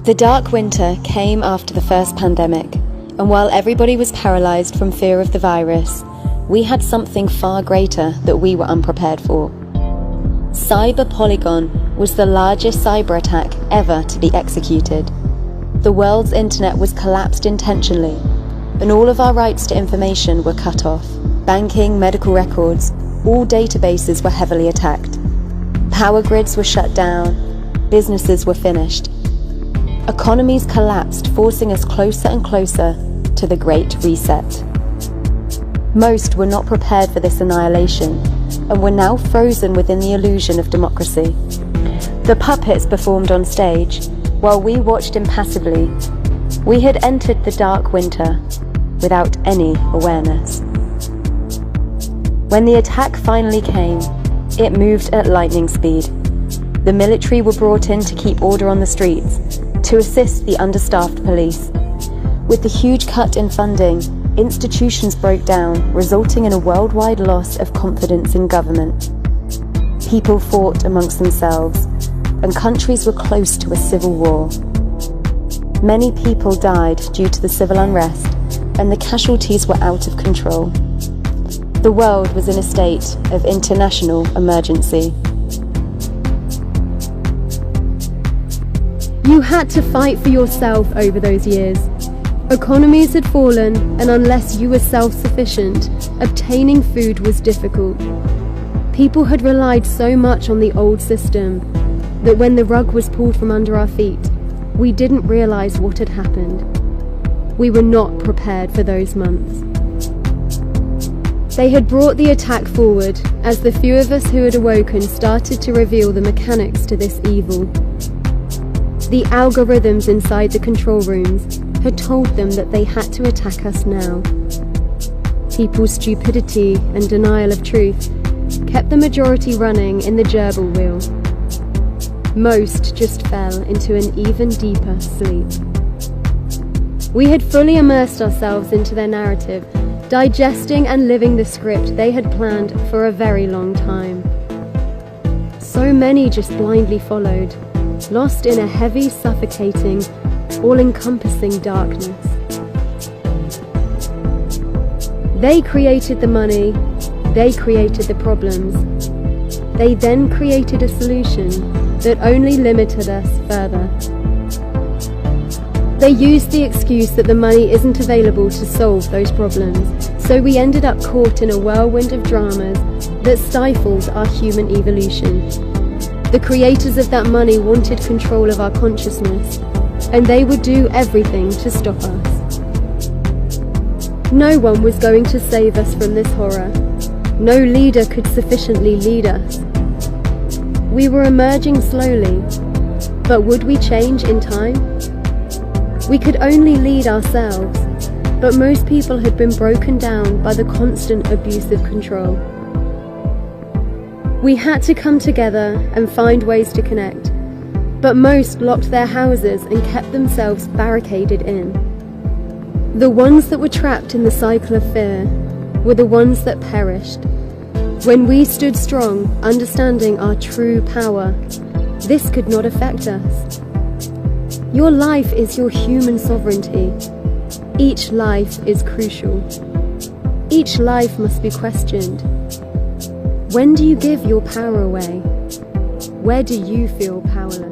The dark winter came after the first pandemic, and while everybody was paralysed from fear of the virus, we had something far greater that we were unprepared for. Cyber Polygon was the largest cyber attack ever to be executed. The world's internet was collapsed intentionally, and all of our rights to information were cut off. Banking, medical records, all databases were heavily attacked. Power grids were shut down, businesses were finished. Economies collapsed, forcing us closer and closer to the Great Reset. Most were not prepared for this annihilation, and were now frozen within the illusion of democracy. The puppets performed on stage, while we watched impassively. We had entered the dark winter without any awareness. When the attack finally came, it moved at lightning speed. The military were brought in to keep order on the streets, to assist the understaffed police. With the huge cut in funding, institutions broke down, resulting in a worldwide loss of confidence in government. People fought amongst themselves, and countries were close to a civil war. Many people died due to the civil unrest, and the casualties were out of control. The world was in a state of international emergency. You had to fight for yourself over those years. Economies had fallen, and unless you were self-sufficient, obtaining food was difficult. People had relied so much on the old system that when the rug was pulled from under our feet, we didn't realize what had happened. We were not prepared for those months. They had brought the attack forward as the few of us who had awoken started to reveal the mechanics to this evil. The algorithms inside the control rooms had told them that they had to attack us now. People's stupidity and denial of truth kept the majority running in the gerbil wheel. Most just fell into an even deeper sleep. We had fully immersed ourselves into their narrative, digesting and living the script they had planned for a very long time. So many just blindly followed, lost in a heavy, suffocating, all-encompassing darkness. They created the money, they created the problems. They then created a solution that only limited us further. They used the excuse that the money isn't available to solve those problems, so we ended up caught in a whirlwind of dramas that stifled our human evolution. The creators of that money wanted control of our consciousness, and they would do everything to stop us. No one was going to save us from this horror. No leader could sufficiently lead us. We were emerging slowly, but would we change in time? We could only lead ourselves, but most people had been broken down by the constant abuse of control. We had to come together and find ways to connect, but most locked their houses and kept themselves barricaded in. The ones that were trapped in the cycle of fear were the ones that perished. When we stood strong, understanding our true power, this could not affect us. Your life is your human sovereignty. Each life is crucial. Each life must be questioned. When do you give your power away? Where do you feel powerless?